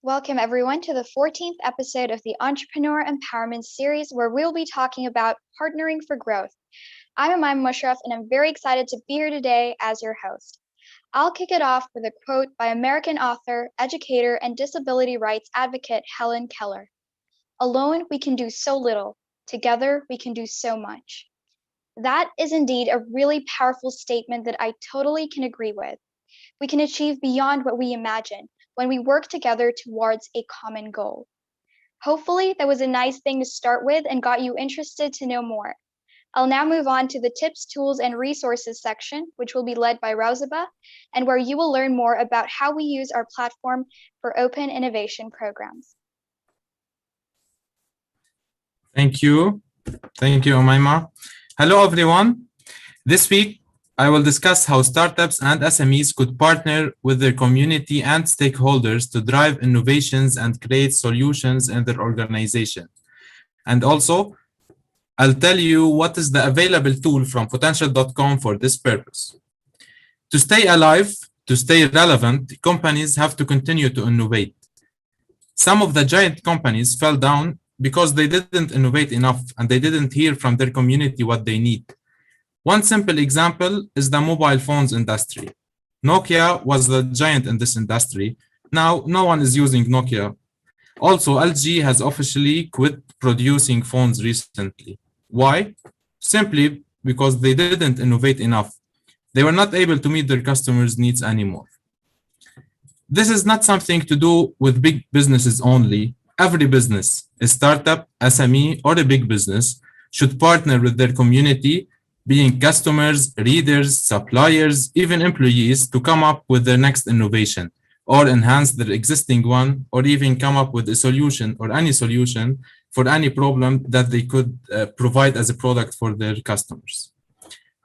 Welcome everyone to the 14th episode of the Entrepreneur Empowerment Series, where we'll be talking about partnering for growth. I'm Iman Mushraf, and I'm very excited to be here today as your host. I'll kick it off with a quote by American author, educator, and disability rights advocate Helen Keller. "Alone, we can do so little. Together, we can do so much." That is indeed a really powerful statement that I totally can agree with. We can achieve beyond what we imagine when we work together towards a common goal. Hopefully, that was a nice thing to start with and got you interested to know more. I'll now move on to the tips, tools, and resources section, which will be led by Rauzaba, and where you will learn more about how we use our platform for open innovation programs. Thank you. Thank you, Umayma. Hello, everyone. This week, I will discuss how startups and SMEs could partner with their community and stakeholders to drive innovations and create solutions in their organization. And also, I'll tell you what is the available tool from potential.com for this purpose. To stay alive, to stay relevant, companies have to continue to innovate. Some of the giant companies fell down because they didn't innovate enough and they didn't hear from their community what they need. One simple example is the mobile phones industry. Nokia was the giant in this industry. Now, no one is using Nokia. Also, LG has officially quit producing phones recently. Why? Simply because they didn't innovate enough. They were not able to meet their customers' needs anymore. This is not something to do with big businesses only. Every business, a startup, SME, or a big business, should partner with their community, being customers, readers, suppliers, even employees, to come up with their next innovation or enhance their existing one, or even come up with a solution or any solution for any problem that they could provide as a product for their customers.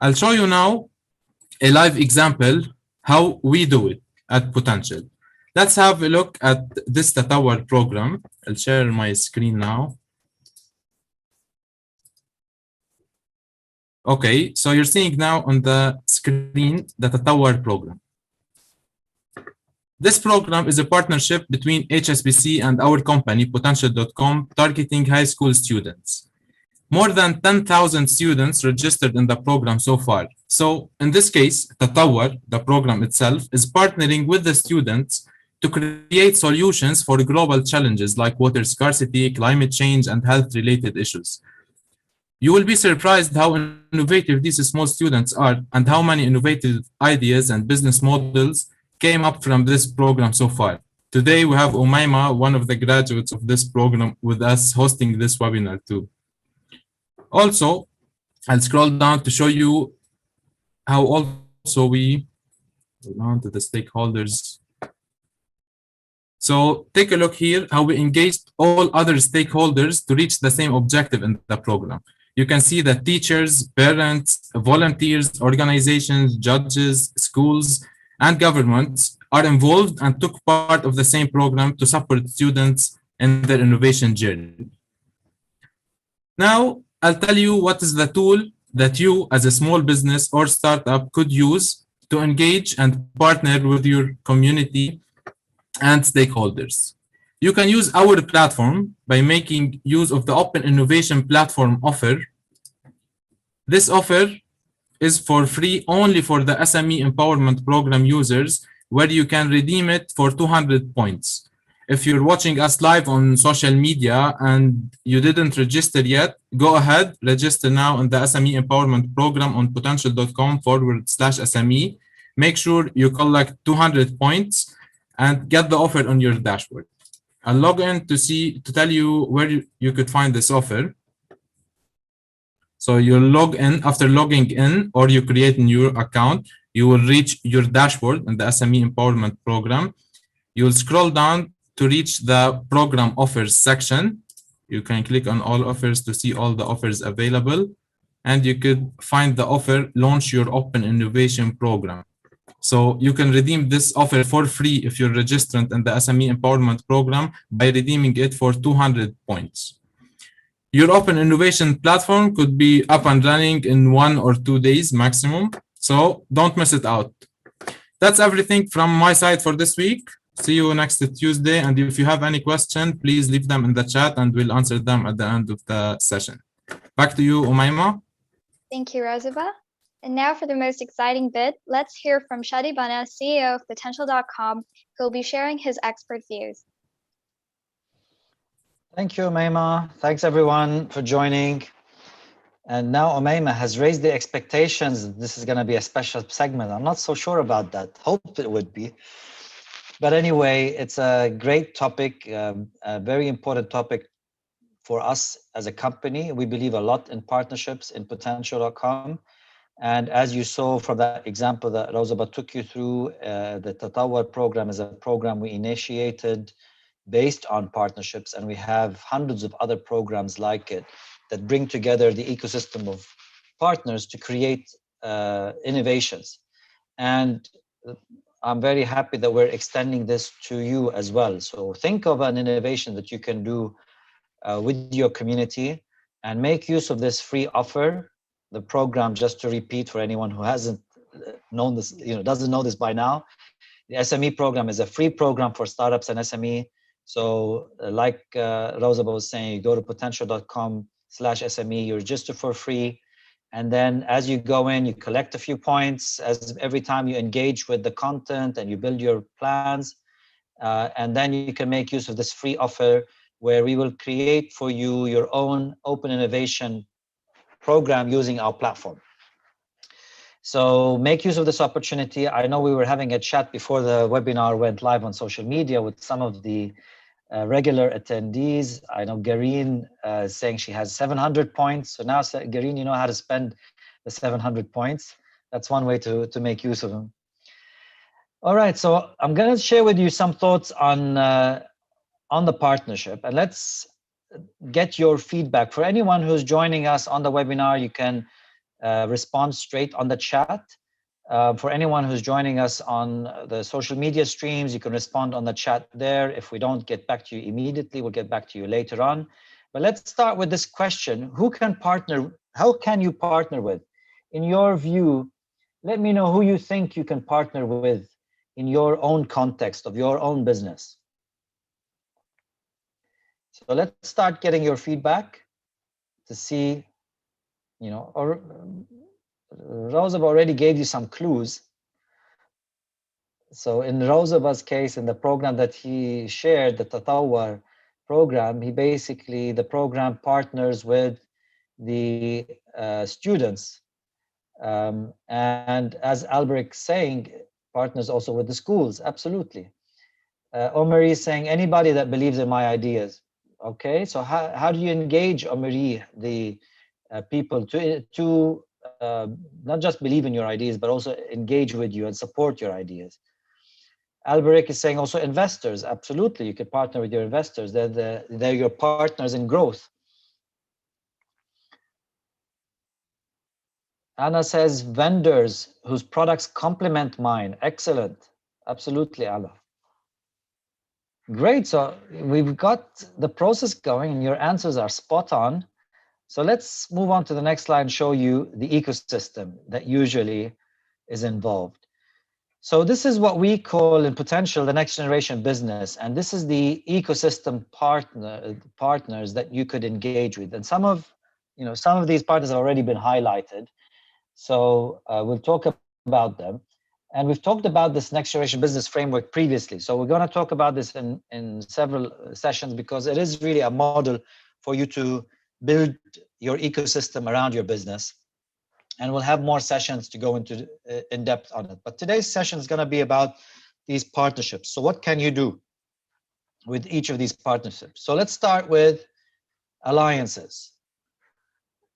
I'll show you now a live example how we do it at Potential. Let's have a look at this Tower program. I'll share my screen now. Okay, so you're seeing now on the screen the Tower program. This program is a partnership between HSBC and our company, Potential.com, targeting high school students. More than 10,000 students registered in the program so far. So in this case, Tower, the program itself, is partnering with the students to create solutions for global challenges like water scarcity, climate change, and health-related issues. You will be surprised how innovative these small students are and how many innovative ideas and business models came up from this program so far. Today, we have Umayma, one of the graduates of this program, with us hosting this webinar too. Also, I'll scroll down to show you how also we go on to the stakeholders. So take a look here, how we engaged all other stakeholders to reach the same objective in the program. You can see that teachers, parents, volunteers, organizations, judges, schools, and governments are involved and took part of the same program to support students in their innovation journey. Now, I'll tell you what is the tool that you as a small business or startup could use to engage and partner with your community and stakeholders. You can use our platform by making use of the Open Innovation Platform offer. This offer is for free only for the SME Empowerment Program users, where you can redeem it for 200 points. If you're watching us live on social media and you didn't register yet, go ahead, register now in the SME Empowerment Program on potential.com/SME. Make sure you collect 200 points and get the offer on your dashboard. I'll log in to tell you where you could find this offer. So you log in, after logging in or you create a new account, you will reach your dashboard in the SME Empowerment Program. You will scroll down to reach the program offers section. You can click on all offers to see all the offers available. And you could find the offer, launch your Open Innovation Program. So you can redeem this offer for free if you're registrant in the SME Empowerment Program by redeeming it for 200 points. Your Open Innovation Platform could be up and running in 1 or 2 days maximum. So don't miss it out. That's everything from my side for this week. See you next Tuesday. And if you have any question, please leave them in the chat and we'll answer them at the end of the session. Back to you, Umayma. Thank you, Rozaba. And now for the most exciting bit, let's hear from Shadi Bana, CEO of Potential.com, who will be sharing his expert views. Thank you, Umayma. Thanks everyone for joining. And now Umayma has raised the expectations. This is going to be a special segment. I'm not so sure about that. Hope it would be. But anyway, it's a great topic, a very important topic for us as a company. We believe a lot in partnerships in Potential.com. And as you saw from that example that Rozaba took you through, the Tatawar program is a program we initiated based on partnerships, and we have hundreds of other programs like it that bring together the ecosystem of partners to create innovations. And I'm very happy that we're extending this to you as well. So think of an innovation that you can do with your community and make use of this free offer. The program, just to repeat for anyone who hasn't known this, doesn't know this by now, the SME program is a free program for startups and SME. So like Rozaba was saying, you go to potential.com/SME, you register for free. And then as you go in, you collect a few points as every time you engage with the content and you build your plans. And then you can make use of this free offer where we will create for you your own open innovation program using our platform. So make use of this opportunity. I know we were having a chat before the webinar went live on social media with some of the regular attendees. I know Gareen is saying she has 700 points. So now, Gareen, you know how to spend the 700 points. That's one way to make use of them. All right, so I'm going to share with you some thoughts on the partnership, and let's get your feedback. For anyone who's joining us on the webinar, you can respond straight on the chat. For anyone who's joining us on the social media streams, you can respond on the chat there. If we don't get back to you immediately, we'll get back to you later on. But let's start with this question. Who can partner? How can you partner with? In your view, let me know who you think you can partner with in your own context of your own business. So let's start getting your feedback to see, or Rozaba already gave you some clues. So in Rozaba's case, in the program that he shared, the Tatawar program, the program partners with the students. And as Albrecht saying, partners also with the schools, absolutely. Omari is saying, anybody that believes in my ideas. Okay, so how do you engage, Omari, the people to not just believe in your ideas, but also engage with you and support your ideas? Alberic is saying also investors. Absolutely, you could partner with your investors. They're your partners in growth. Anna says vendors whose products complement mine. Excellent. Absolutely, Anna. Great. So we've got the process going and your answers are spot on. So let's move on to the next slide and show you the ecosystem that usually is involved. So this is what we call in Potential the next generation business, and this is the ecosystem partners that you could engage with. And some of these partners have already been highlighted. So we'll talk about them. And we've talked about this next generation business framework previously. So we're going to talk about this in several sessions because it is really a model for you to build your ecosystem around your business. And we'll have more sessions to go into in depth on it. But today's session is going to be about these partnerships. So what can you do with each of these partnerships? So let's start with alliances.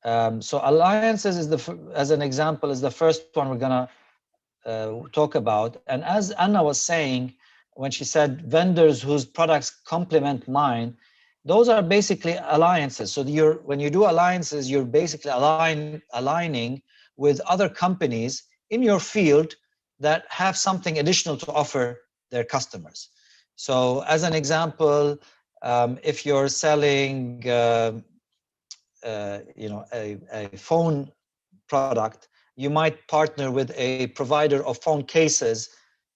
So alliances as an example, is the first one we're going to talk about. And as Anna was saying, when she said vendors whose products complement mine, those are basically alliances. So when you do alliances, you're basically aligning with other companies in your field that have something additional to offer their customers. So as an example, if you're selling a phone product, you might partner with a provider of phone cases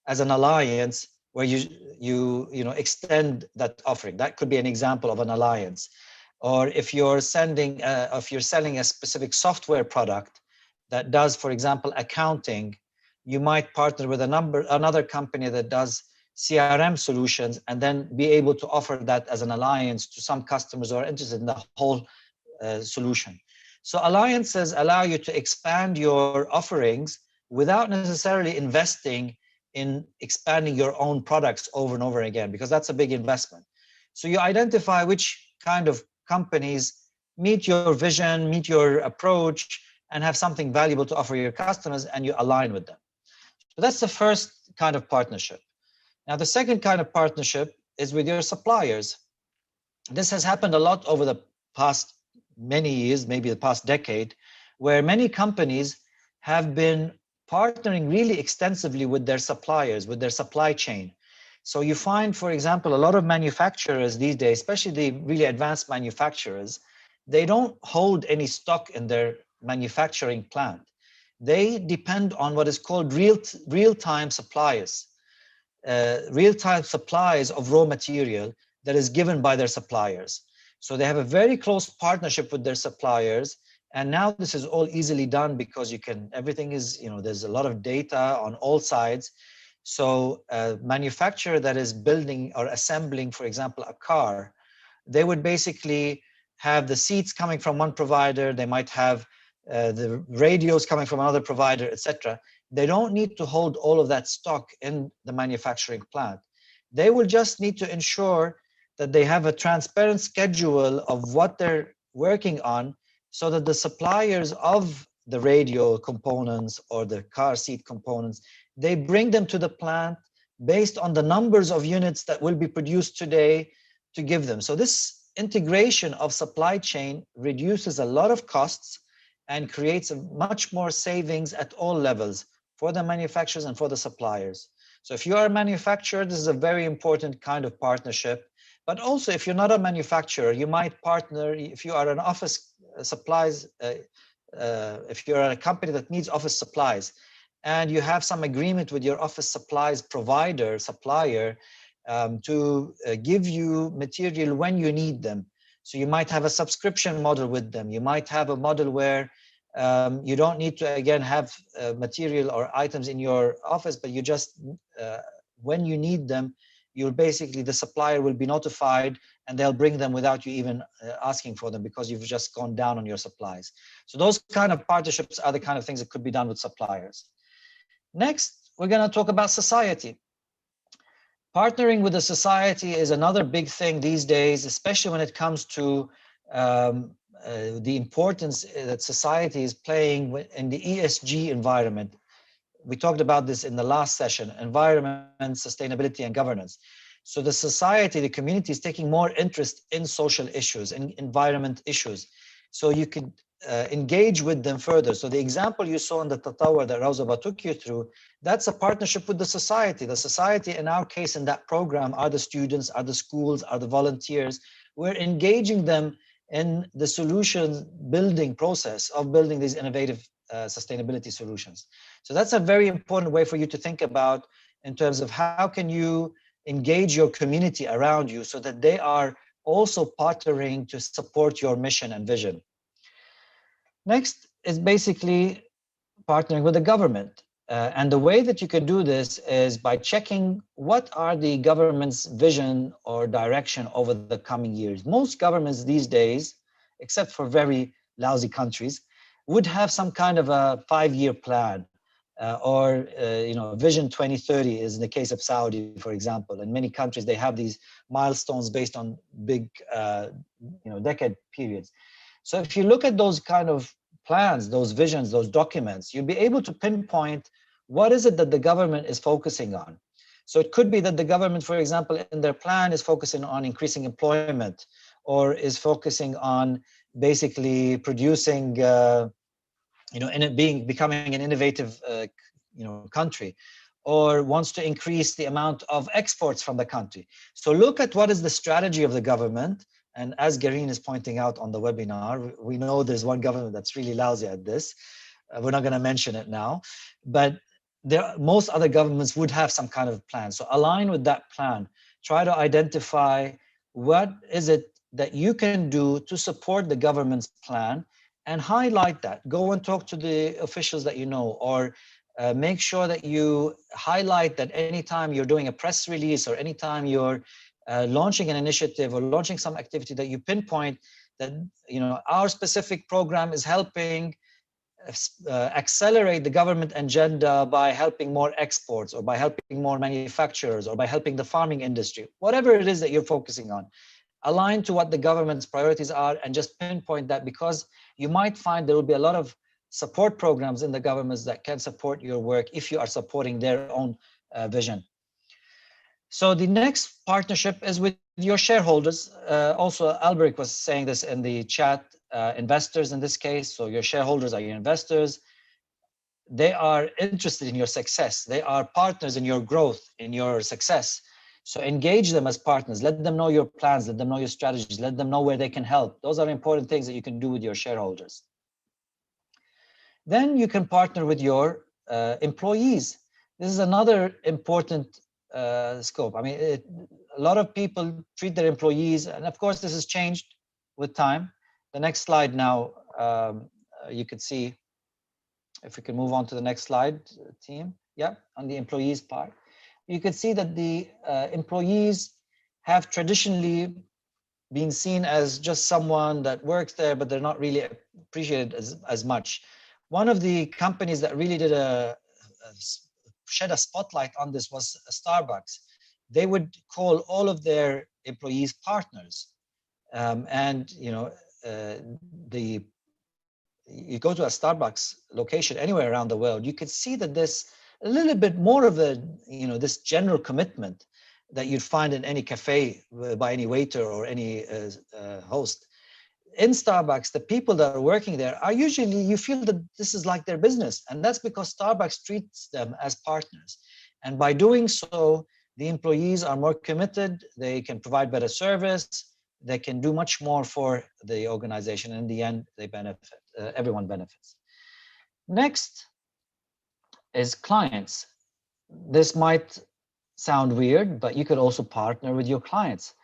as an alliance where you extend that offering. That could be an example of an alliance. Or if you're selling a specific software product that does, for example, accounting, you might partner with another company that does CRM solutions, and then be able to offer that as an alliance to some customers who are interested in the whole solution. So alliances allow you to expand your offerings without necessarily investing in expanding your own products over and over again, because that's a big investment. So you identify which kind of companies meet your vision, meet your approach, and have something valuable to offer your customers, and you align with them. So that's the first kind of partnership. Now, the second kind of partnership is with your suppliers. This has happened a lot over the past many years, maybe the past decade, where many companies have been partnering really extensively with their suppliers, with their supply chain. So you find, for example, a lot of manufacturers these days, especially the really advanced manufacturers, they don't hold any stock in their manufacturing plant. They depend on what is called real-time suppliers, real-time supplies of raw material that is given by their suppliers. So they have a very close partnership with their suppliers. And now this is all easily done because everything is, there's a lot of data on all sides. So a manufacturer that is building or assembling, for example, a car, they would basically have the seats coming from one provider. They might have the radios coming from another provider, etc. They don't need to hold all of that stock in the manufacturing plant. They will just need to ensure that they have a transparent schedule of what they're working on, so that the suppliers of the radio components or the car seat components, they bring them to the plant based on the numbers of units that will be produced today to give them. So this integration of supply chain reduces a lot of costs and creates a much more savings at all levels for the manufacturers and for the suppliers. So if you are a manufacturer, this is a very important kind of partnership. But also, if you're not a manufacturer, you might partner. If you are an office supplies, if you're a company that needs office supplies, and you have some agreement with your office supplies supplier, to give you material when you need them. So you might have a subscription model with them. You might have a model where you don't need to, again, have material or items in your office, but you just, when you need them, the supplier will be notified, and they'll bring them without you even asking for them, because you've just gone down on your supplies. So those kind of partnerships are the kind of things that could be done with suppliers. Next, we're going to talk about society. Partnering with the society is another big thing these days, especially when it comes to the importance that society is playing in the ESG environment. We talked about this in the last session: environment, sustainability, and governance. So the society, the community, is taking more interest in social issues, in environment issues. So you could engage with them further. So the example you saw in the Tatawar that Rawzaba took you through, that's a partnership with the society. The society, in our case, in that program, are the students, are the schools, are the volunteers. We're engaging them in the solution building process of building these innovative sustainability solutions. So that's a very important way for you to think about, in terms of how can you engage your community around you so that they are also partnering to support your mission and vision. Next is basically partnering with the government. And the way that you can do this is by checking what are the government's vision or direction over the coming years. Most governments these days, except for very lousy countries, would have some kind of a 5-year plan, or Vision 2030 is in the case of Saudi, for example. In many countries, they have these milestones based on big, decade periods. So if you look at those kind of plans, those visions, those documents, you'll be able to pinpoint what is it that the government is focusing on. So it could be that the government, for example, in their plan is focusing on increasing employment, or is focusing on basically producing, becoming an innovative, country, or wants to increase the amount of exports from the country. So look at what is the strategy of the government. And as Gareen is pointing out on the webinar, we know there's one government that's really lousy at this. We're not going to mention it now, but most other governments would have some kind of plan. So align with that plan. Try to identify what is it that you can do to support the government's plan, and highlight that. Go and talk to the officials that you know, or make sure that you highlight that anytime you're doing a press release, or anytime you're launching an initiative or launching some activity, that you pinpoint that, you know, our specific program is helping accelerate the government agenda by helping more exports, or by helping more manufacturers, or by helping the farming industry. Whatever it is that you're focusing on, align to what the government's priorities are, and just pinpoint that, because you might find there will be a lot of support programs in the governments that can support your work if you are supporting their own vision. So the next partnership is with your shareholders. Also, Alberic was saying this in the chat, investors in this case. So your shareholders are your investors. They are interested in your success. They are partners in your growth, in your success. So engage them as partners. Let them know your plans. Let them know your strategies. Let them know where they can help. Those are important things that you can do with your shareholders. Then you can partner with your employees. This is another important scope. I mean, a lot of people treat their employees, and of course this has changed with time. The next slide now, you could see, if we can move on to the next slide, team. Yeah, on the employees part. You can see that the employees have traditionally been seen as just someone that works there, but they're not really appreciated as much. One of the companies that really did shed a spotlight on this was Starbucks. They would call all of their employees partners. And you know, you go to a Starbucks location anywhere around the world, you could see that there's a little bit more of a, you know, this general commitment that you'd find in any cafe by any waiter or any host. In Starbucks, the people that are working there are usually, you feel that this is like their business, and that's because Starbucks treats them as partners. And by doing so, the employees are more committed, they can provide better service, they can do much more for the organization. In the end, they benefit, everyone benefits. Next is clients. This might sound weird, but you could also partner with your clients.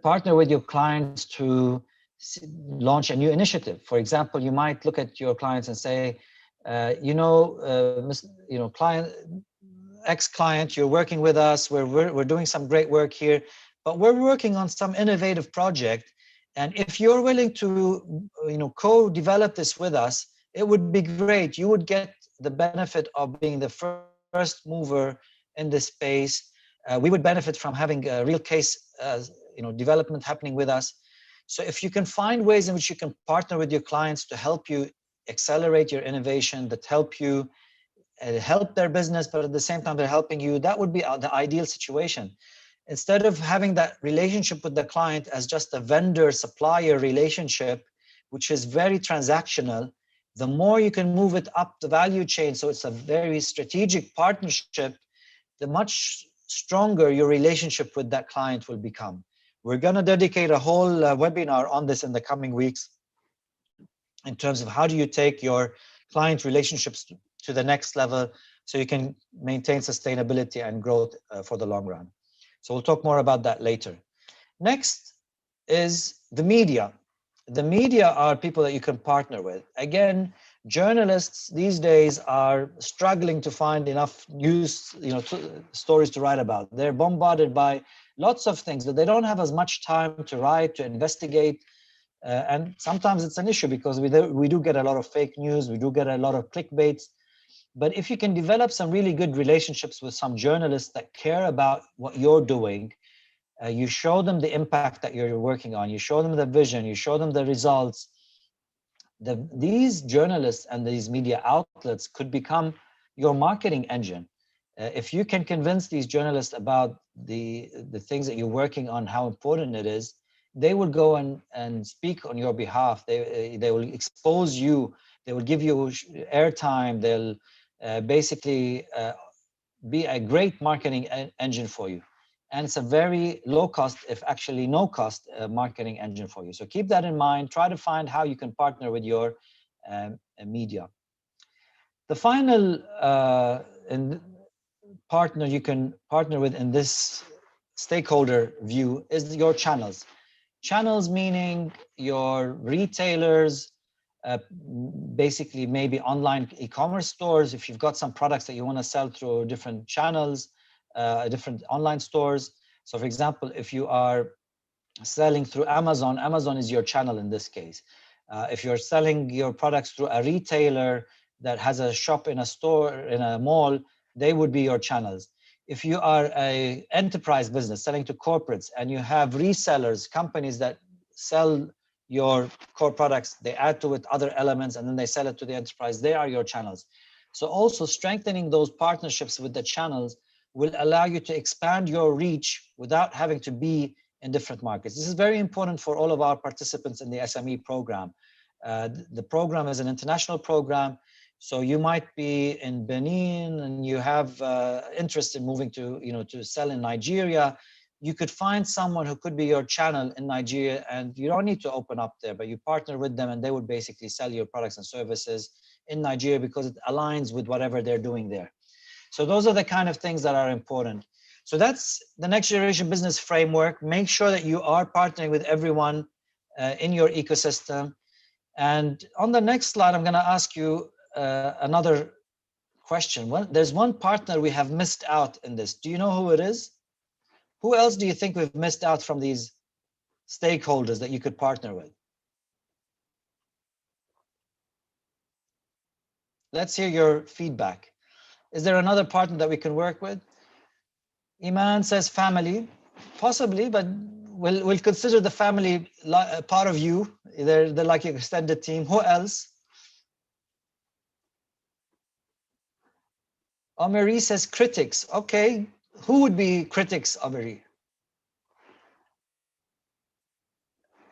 Partner with your clients to launch a new initiative. For example, you might look at your clients and say, client ex-client, you're working with us, we're doing some great work here, but we're working on some innovative project, and if you're willing to co-develop this with us, it would be great. You would get the benefit of being the first mover in this space. We would benefit from having a real case development happening with us. So if you can find ways in which you can partner with your clients to help you accelerate your innovation, that help you help their business, but at the same time they're helping you, that would be the ideal situation. Instead of having that relationship with the client as just a vendor-supplier relationship, which is very transactional, the more you can move it up the value chain, so it's a very strategic partnership, the much stronger your relationship with that client will become. We're going to dedicate a whole webinar on this in the coming weeks in terms of how do you take your client relationships to the next level so you can maintain sustainability and growth for the long run. So we'll talk more about that later. Next is the media. The media are people that you can partner with. Again, journalists these days are struggling to find enough news, stories to write about. They're bombarded by lots of things that they don't have as much time to write, to investigate. And sometimes it's an issue because we do get a lot of fake news, we do get a lot of clickbaits. But if you can develop some really good relationships with some journalists that care about what you're doing, you show them the impact that you're working on, you show them the vision, you show them the results, these journalists and these media outlets could become your marketing engine. If you can convince these journalists about the things that you're working on, how important it is, they will go and speak on your behalf. They will expose you, they will give you airtime, they'll basically be a great marketing engine for you. And it's a very low cost, if actually no cost, marketing engine for you. So keep that in mind. Try to find how you can partner with your media. The final partner you can partner with in this stakeholder view is your channels. Channels meaning your retailers, basically maybe online e-commerce stores. If you've got some products that you want to sell through different channels, different online stores. So for example, if you are selling through Amazon, Amazon is your channel in this case. If you're selling your products through a retailer that has a shop in a store, in a mall, they would be your channels. If you are a enterprise business selling to corporates and you have resellers, companies that sell your core products, they add to it other elements and then they sell it to the enterprise, they are your channels. So also strengthening those partnerships with the channels will allow you to expand your reach without having to be in different markets. This is very important for all of our participants in the SME program. The program is an international program. So you might be in Benin and you have interest in moving to, to sell in Nigeria. You could find someone who could be your channel in Nigeria, and you don't need to open up there, but you partner with them and they would basically sell your products and services in Nigeria because it aligns with whatever they're doing there. So those are the kind of things that are important. So that's the next generation business framework. Make sure that you are partnering with everyone in your ecosystem. And on the next slide, I'm going to ask you another question. There's one partner we have missed out in this. Do you know who it is? Who else do you think we've missed out from these stakeholders that you could partner with? Let's hear your feedback. Is there another partner that we can work with? Iman says family, possibly, but we'll consider the family part of you. They're like your extended team. Who else? Omeri says critics. Okay, who would be critics, Omeri?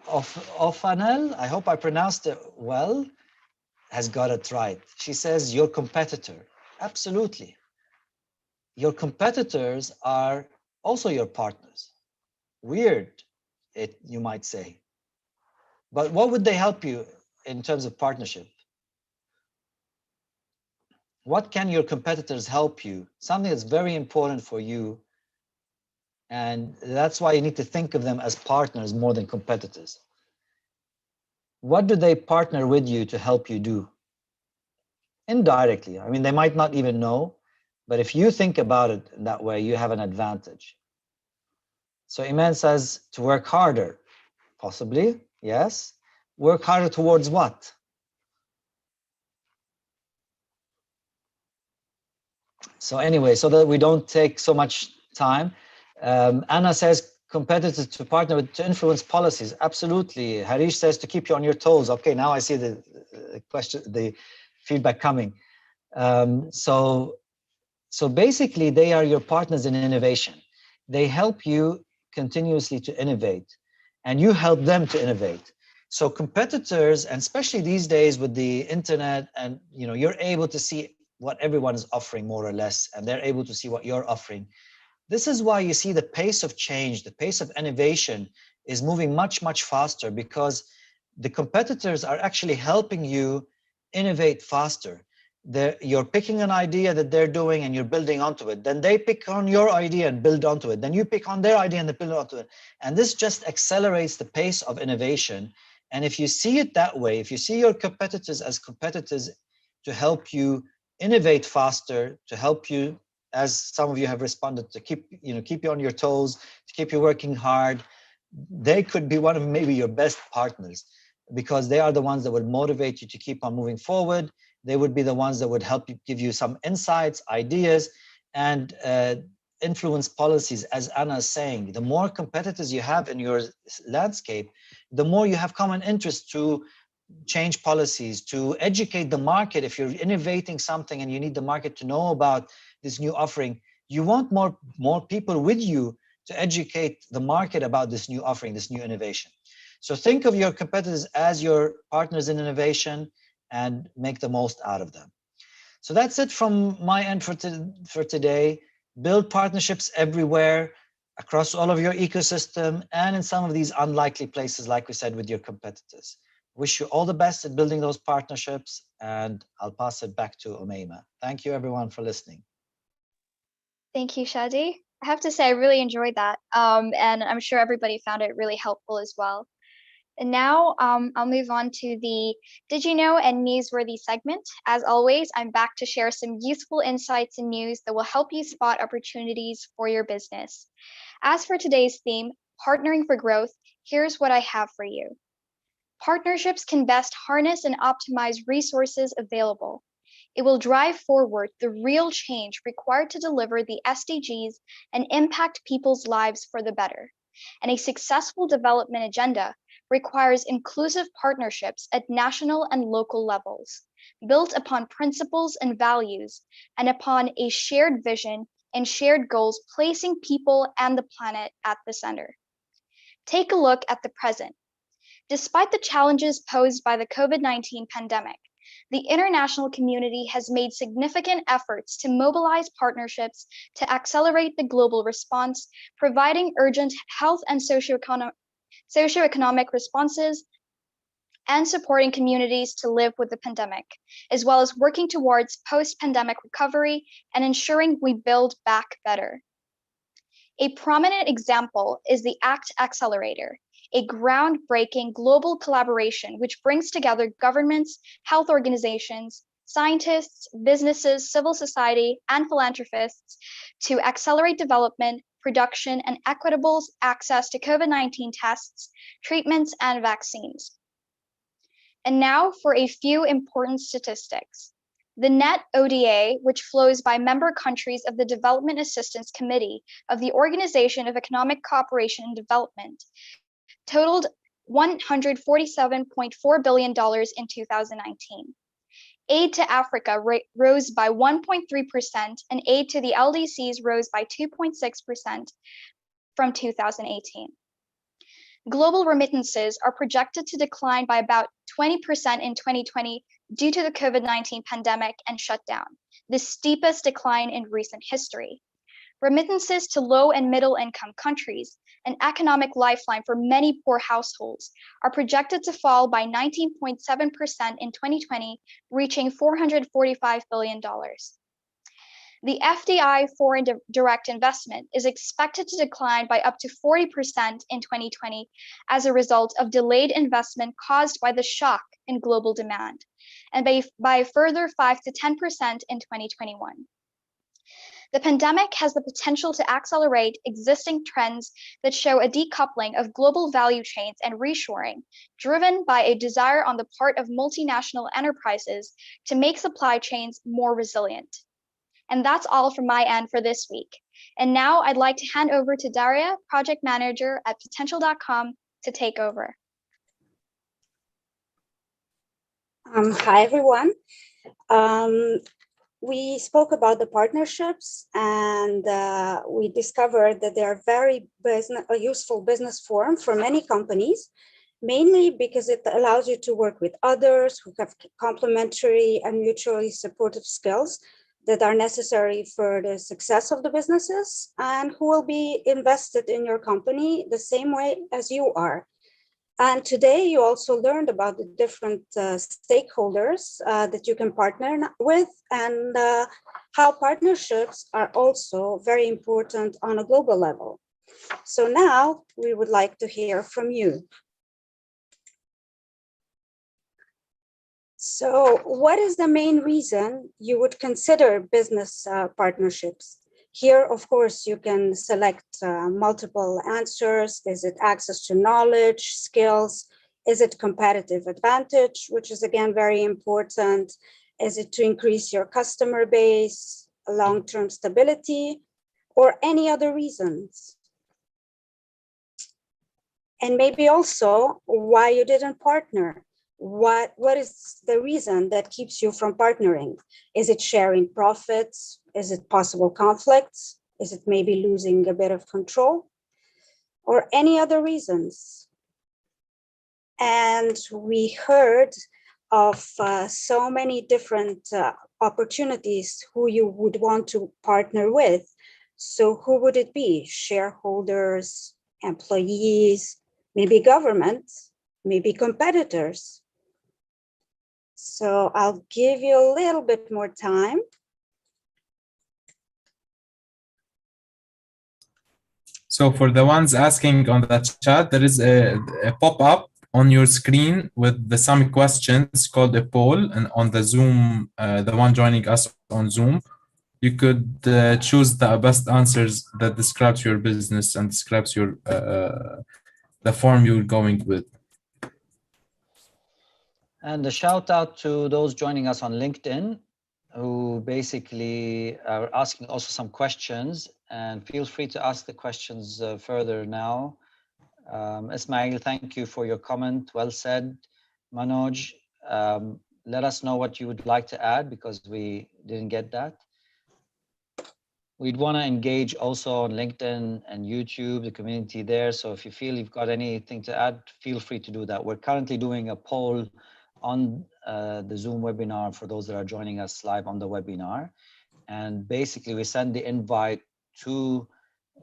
Ofanel, I hope I pronounced it well, has got it right. She says your competitor. Absolutely. Your competitors are also your partners. Weird, you might say. But what would they help you in terms of partnership? What can your competitors help you? Something that's very important for you. And that's why you need to think of them as partners more than competitors. What do they partner with you to help you do? Indirectly. I mean, they might not even know, but if you think about it that way, you have an advantage. So Iman says to work harder. Possibly, yes. Work harder towards what? So anyway, so that we don't take so much time, Anna says competitors to partner with to influence policies. Absolutely. Harish says to keep you on your toes. Okay, now I see the question, the feedback coming. So basically, they are your partners in innovation. They help you continuously to innovate, and you help them to innovate. So competitors, and especially these days with the internet, and you're able to see what everyone is offering more or less, and they're able to see what you're offering. This is why you see the pace of change, the pace of innovation is moving much, much faster, because the competitors are actually helping you innovate faster. You're picking an idea that they're doing and you're building onto it. Then they pick on your idea and build onto it. Then you pick on their idea and they build onto it. And this just accelerates the pace of innovation. And if you see it that way, if you see your competitors as competitors to help you innovate faster, to help you, as some of you have responded, to keep you on your toes, to keep you working hard, they could be one of maybe your best partners, because they are the ones that would motivate you to keep on moving forward. They would be the ones that would help you, give you some insights, ideas, and influence policies. As Anna is saying, the more competitors you have in your landscape, the more you have common interest to change policies, to educate the market. If you're innovating something and you need the market to know about this new offering, you want more people with you to educate the market about this new offering, this new innovation. So think of your competitors as your partners in innovation and make the most out of them. So that's it from my end for today. Build partnerships everywhere, across all of your ecosystem, and in some of these unlikely places, like we said, with your competitors. Wish you all the best at building those partnerships, and I'll pass it back to Umayma. Thank you everyone for listening. Thank you, Shadi. I have to say, I really enjoyed that. And I'm sure everybody found it really helpful as well. And now I'll move on to the Did You Know and Newsworthy segment. As always, I'm back to share some useful insights and news that will help you spot opportunities for your business. As for today's theme, partnering for growth, here's what I have for you. Partnerships can best harness and optimize resources available. It will drive forward the real change required to deliver the SDGs and impact people's lives for the better. And a successful development agenda requires inclusive partnerships at national and local levels, built upon principles and values, and upon a shared vision and shared goals, placing people and the planet at the center. Take a look at the present. Despite the challenges posed by the COVID-19 pandemic, the international community has made significant efforts to mobilize partnerships to accelerate the global response, providing urgent health and socioeconomic responses, and supporting communities to live with the pandemic, as well as working towards post-pandemic recovery and ensuring we build back better. A prominent example is the ACT Accelerator, a groundbreaking global collaboration which brings together governments, health organizations, scientists, businesses, civil society, and philanthropists to accelerate development, production, and equitable access to COVID-19 tests, treatments, and vaccines. And now for a few important statistics. The net ODA, which flows by member countries of the Development Assistance Committee of the Organization of Economic Cooperation and Development, totaled $147.4 billion in 2019. Aid to Africa rose by 1.3%, and aid to the LDCs rose by 2.6% from 2018. Global remittances are projected to decline by about 20% in 2020 due to the COVID-19 pandemic and shutdown, the steepest decline in recent history. Remittances to low and middle income countries, an economic lifeline for many poor households, are projected to fall by 19.7% in 2020, reaching $445 billion. The FDI foreign direct investment is expected to decline by up to 40% in 2020 as a result of delayed investment caused by the shock in global demand, and by a further 5 to 10% in 2021. The pandemic has the potential to accelerate existing trends that show a decoupling of global value chains and reshoring, driven by a desire on the part of multinational enterprises to make supply chains more resilient. And that's all from my end for this week. And now I'd like to hand over to Daria, project manager at potential.com, to take over. Hi, everyone. We spoke about the partnerships, and we discovered that they are very useful business forum for many companies, mainly because it allows you to work with others who have complementary and mutually supportive skills that are necessary for the success of the businesses and who will be invested in your company the same way as you are. And today you also learned about the different stakeholders that you can partner with, and how partnerships are also very important on a global level. So now we would like to hear from you. So what is the main reason you would consider business partnerships? Here, of course, you can select multiple answers. Is it access to knowledge, skills? Is it competitive advantage, which is again very important? Is it to increase your customer base, long-term stability, or any other reasons? And maybe also why you didn't partner. What is the reason that keeps you from partnering? Is it sharing profits? Is it possible conflicts? Is it maybe losing a bit of control? Or any other reasons? And we heard of so many different opportunities who you would want to partner with. So who would it be? Shareholders, employees, maybe government, maybe competitors. So I'll give you a little bit more time. So for the ones asking on the chat, there is a pop-up on your screen with some questions called a poll, and on the Zoom, the one joining us on Zoom, you could choose the best answers that describes your business and describes your the form you're going with. And a shout out to those joining us on LinkedIn, who basically are asking also some questions, and feel free to ask the questions further now. Ismail, thank you for your comment. Well said. Manoj, let us know what you would like to add, because we didn't get that. We'd want to engage also on LinkedIn and YouTube, the community there. So if you feel you've got anything to add, feel free to do that. We're currently doing a poll on the Zoom webinar for those that are joining us live on the webinar. And basically we send the invite to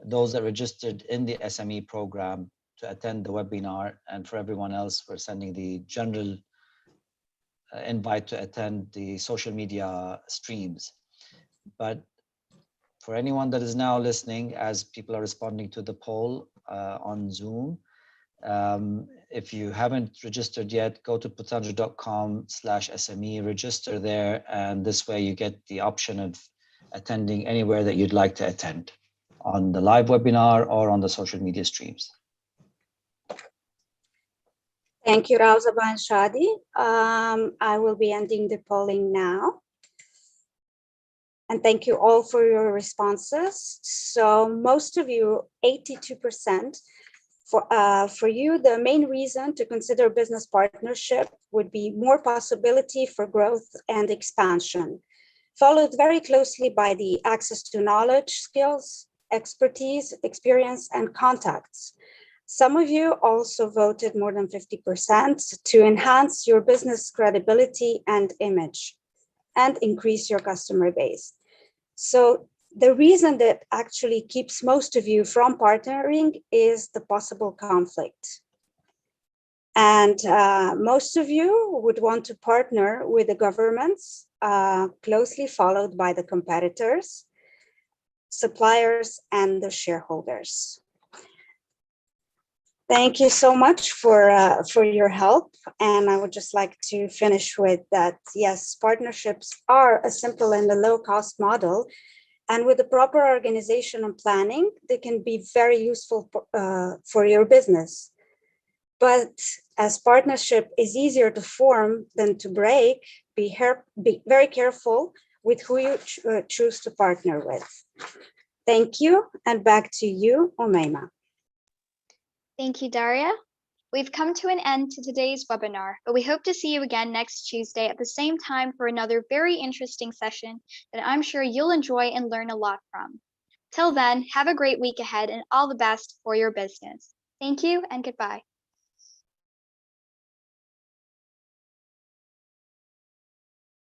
those that registered in the SME program to attend the webinar. And for everyone else, we're sending the general invite to attend the social media streams. But for anyone that is now listening, as people are responding to the poll on Zoom, if you haven't registered yet, go to potanjah.com/SME, register there, and this way you get the option of attending anywhere that you'd like to attend, on the live webinar or on the social media streams. Thank you, Rawzaba and Shadi. I will be ending the polling now. And thank you all for your responses. So most of you, 82%, for you, the main reason to consider business partnership would be more possibility for growth and expansion, followed very closely by the access to knowledge, skills, expertise, experience, and contacts. Some of you also voted more than 50% to enhance your business credibility and image and increase your customer base. So the reason that actually keeps most of you from partnering is the possible conflict. And most of you would want to partner with the governments, closely followed by the competitors, suppliers, and the shareholders. Thank you so much for your help. And I would just like to finish with that, yes, partnerships are a simple and a low-cost model. And with the proper organization and planning, they can be very useful for your business. But as partnership is easier to form than to break, be very careful with who you choose to partner with. Thank you, and back to you, Umayma. Thank you, Daria. We've come to an end to today's webinar, but we hope to see you again next Tuesday at the same time for another very interesting session that I'm sure you'll enjoy and learn a lot from. Till then, have a great week ahead and all the best for your business. Thank you and goodbye.